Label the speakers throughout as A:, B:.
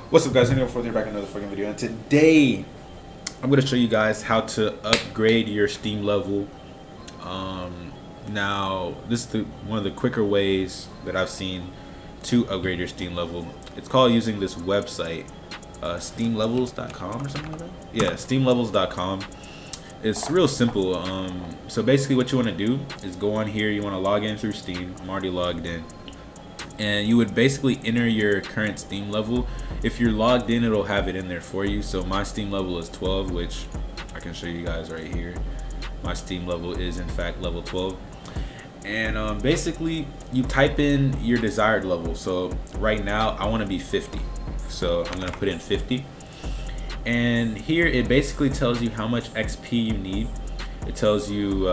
A: What's up, guys? Anyway, here back in another fucking video, and today I'm gonna show you guys how to upgrade your Steam level. Now this is one of the quicker ways that I've seen to upgrade your Steam level. It's called using this website, SteamLevels.com or something like that. Yeah, SteamLevels.com. It's real simple. So basically, what you want to do is go on here. You want to log in through Steam. I'm already logged in. And you would basically enter your current Steam level. If you're logged in, it'll have it in there for you. So my Steam level is 12, which I can show you guys right here. My Steam level is in fact level 12. And basically you type in your desired level. So right now I want to be 50, so I'm gonna put in 50. And here it basically tells you how much XP you need. It tells you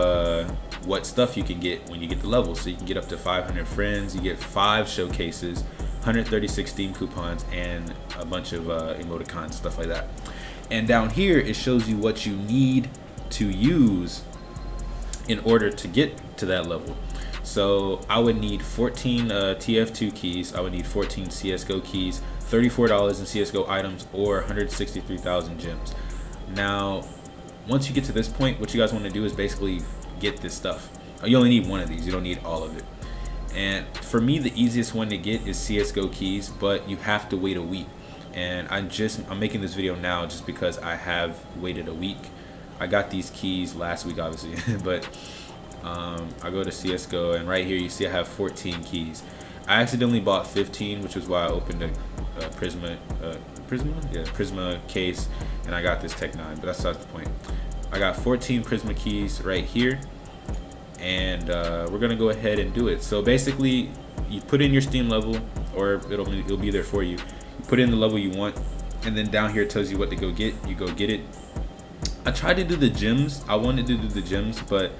A: what stuff you can get when you get the level. So you can get up to 500 friends, you get 5 showcases, 136 Steam coupons, and a bunch of emoticons, stuff like that. And down here it shows you what you need to use in order to get to that level. So I would need 14 TF2 keys, I would need 14 CSGO keys, $34 in CSGO items, or 163,000 gems. Now once you get to this point, what you guys want to do is basically get this stuff. You only need one of these, you don't need all of it. And for me, the easiest one to get is CSGO keys, but you have to wait a week. And I'm making this video now just because I have waited a week. I got these keys last week, obviously, but I go to CSGO, and right here you see I have 14 keys. I accidentally bought 15, which is why I opened a Prisma case, and I got this Tech 9, but that's not the point. I got 14 Prisma keys right here, and we're gonna go ahead and do it. So basically, you put in your Steam level, or it'll be there for you. You put in the level you want, and then down here it tells you what to go get. You go get it. I tried to do the gems. I wanted to do the gems, but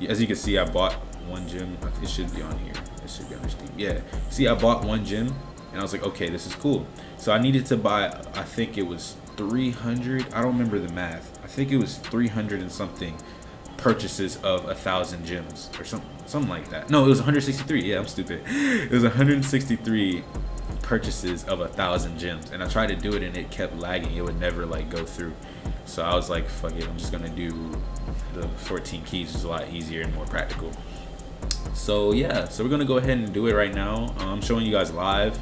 A: as you can see, I bought one gem. It should be on here. It should be on Steam. Yeah. See, I bought one gem, and I was like, okay, this is cool. So I needed to buy, I think it was 300. I don't remember the math. I think it was 300 and something purchases of 1,000 gems or something like that. No, it was 163. Yeah, I'm stupid. It was 163 purchases of 1,000 gems, and I tried to do it and it kept lagging. It would never like go through. So I was like, fuck it, I'm just gonna do the 14 keys, which is a lot easier and more practical. So yeah, so we're gonna go ahead and do it right now. I'm showing you guys live.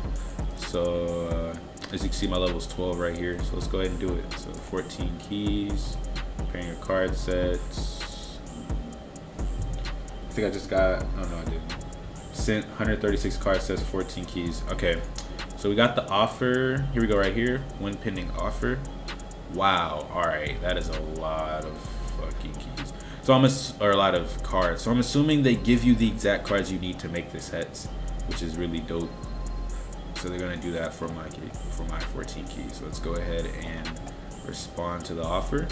A: So as you can see, my level is 12 right here. So let's go ahead and do it. So 14 keys, preparing your card sets. I think I just got, oh no I didn't. Sent 136 card sets, 14 keys. Okay, so we got the offer. Here we go right here, when pending offer. Wow, all right, that is a lot of fucking keys. So or a lot of cards. So I'm assuming they give you the exact cards you need to make the sets, which is really dope. So they're gonna do that for my 14 keys. So let's go ahead and respond to the offer.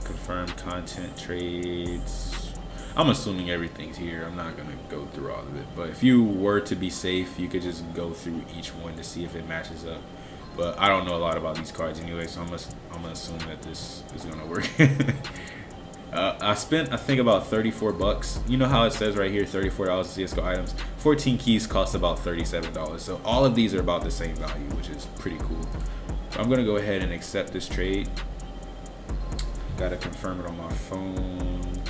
A: Confirm content trades. I'm assuming everything's here. I'm not gonna go through all of it, but if you were to be safe, you could just go through each one to see if it matches up. But I don't know a lot about these cards anyway, so I'm gonna assume that this is gonna work. I spent, I think, about 34 bucks. You know how it says right here, $34 CSGO items. 14 keys cost about $37. So all of these are about the same value, which is pretty cool. So I'm gonna go ahead and accept this trade. Gotta confirm it on my phone.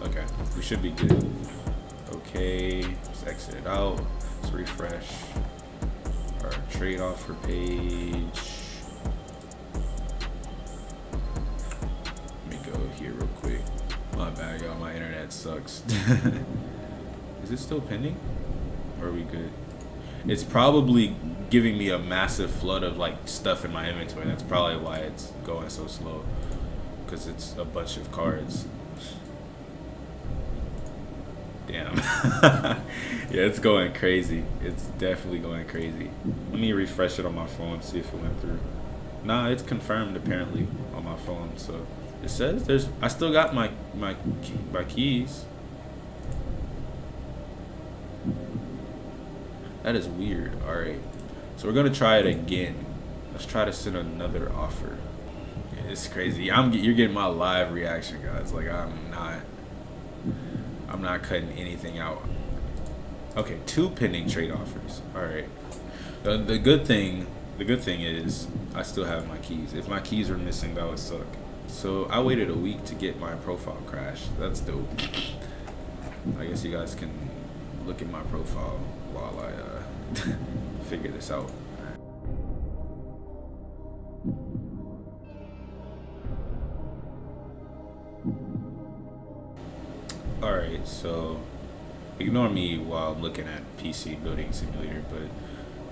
A: Okay, we should be good. Okay, let's exit it out. Let's refresh our trade offer page. Let me go here real quick. My bad, y'all. My internet sucks. Is it still pending? Or are we good? It's probably giving me a massive flood of like stuff in my inventory. That's probably why it's going so slow, because it's a bunch of cards. Damn. Yeah, it's going crazy. It's definitely going crazy. Let me refresh it on my phone, see if it went through. Nah, it's confirmed apparently on my phone. So it says I still got my keys. That is weird. All right, so we're gonna try it again. Let's try to send another offer. Yeah, it's crazy. You're getting my live reaction, guys. Like I'm not cutting anything out. Okay, 2 pending trade offers. All right. The good thing is I still have my keys. If my keys were missing, that would suck. So I waited a week to get my profile crashed. That's dope. I guess you guys can look at my profile while I figure this out. Alright, so ignore me while I'm looking at PC Building Simulator, but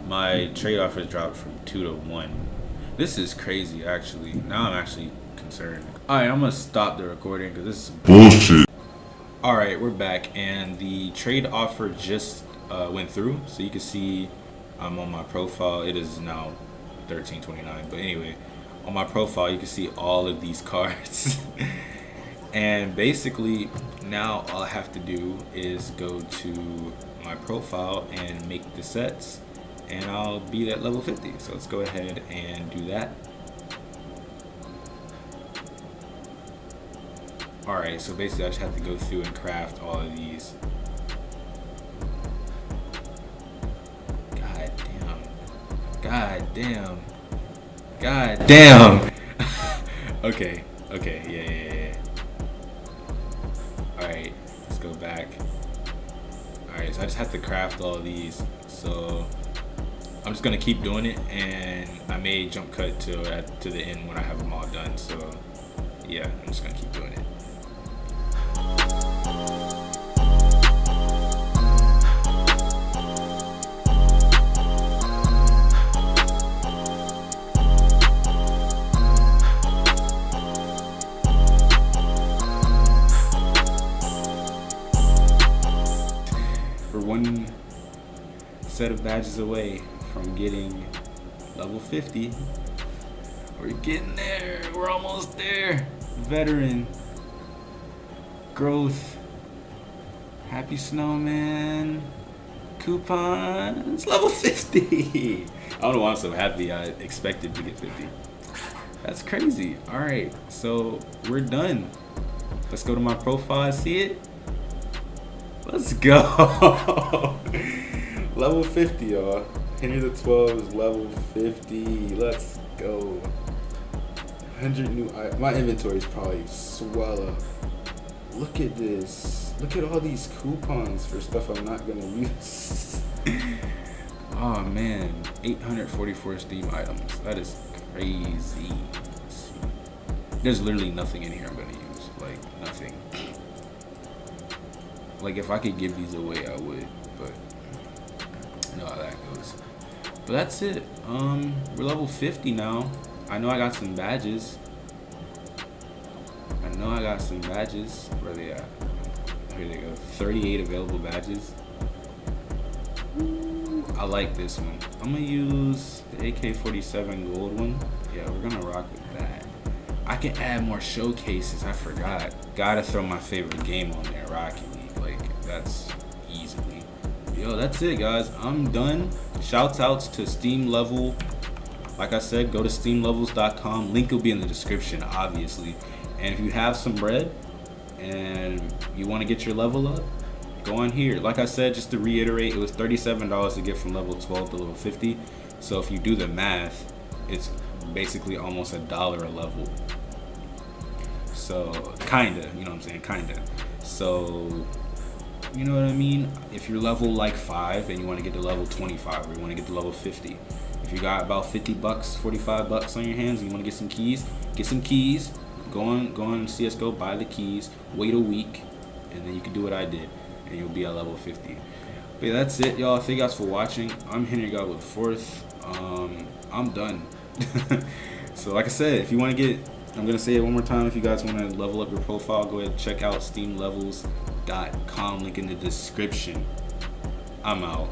A: my trade offers dropped from 2 to 1. This is crazy, actually. Now I'm actually concerned. Alright, I'm gonna stop the recording because this is bullshit. Alright, we're back, and the trade offer just went through. So you can see I'm on my profile. It is now 13:29, but anyway, on my profile you can see all of these cards. And basically now all I have to do is go to my profile and make the sets, and I'll be at level 50. So let's go ahead and do that. Alright, so basically I just have to go through and craft all of these. God damn. God damn. God damn. Okay, yeah. Alright, let's go back. Alright, so I just have to craft all of these. So I'm just gonna keep doing it, and I may jump cut to the end when I have them all done. So yeah, I'm just gonna keep doing it. We're one set of badges away from getting level 50. We're getting there. We're almost there. Veteran. Growth. Happy Snowman. Coupons. Level 50. I don't know why I'm so happy. I expected to get 50. That's crazy. Alright, so we're done. Let's go to my profile and see it. Let's go. Level 50, y'all. Henry the 12 is level 50. Let's go. 100 new items. My inventory is probably swell up. Look at this. Look at all these coupons for stuff I'm not gonna use. Oh man, 844 Steam items. That is crazy. There's literally nothing in here I'm gonna use. Like nothing. Like if I could give these away, I would, but you know how that goes. But that's it. We're level 50 now. I know I got some badges. Where they at? Here they go. 38 available badges. Ooh, I like this one. I'm gonna use the AK-47 gold one. Yeah, we're gonna rock with that. I can add more showcases. I forgot. Gotta throw my favorite game on there, Rocket League. Like that's easily. Yo, that's it, guys. I'm done. Shouts outs to Steam Level. Like I said, go to SteamLevels.com. Link will be in the description, obviously. And if you have some bread and you want to get your level up, go on here. Like I said, just to reiterate, it was $37 to get from level 12 to level 50. So if you do the math, it's basically almost $1 a level. So kinda, you know what I'm saying? Kinda. So you know what I mean? If you're level like 5 and you want to get to level 25, or you want to get to level 50, if you got about 50 bucks, 45 bucks on your hands and you want to get some keys, get some keys. Go on CSGO, buy the keys, wait a week, and then you can do what I did, and you'll be at level 50. But yeah, that's it, y'all. Thank you guys for watching. I'm Henry God with 4th. I'm done. So like I said, if you want to get, I'm going to say it one more time, if you guys want to level up your profile, go ahead and check out SteamLevels.com, link in the description. I'm out.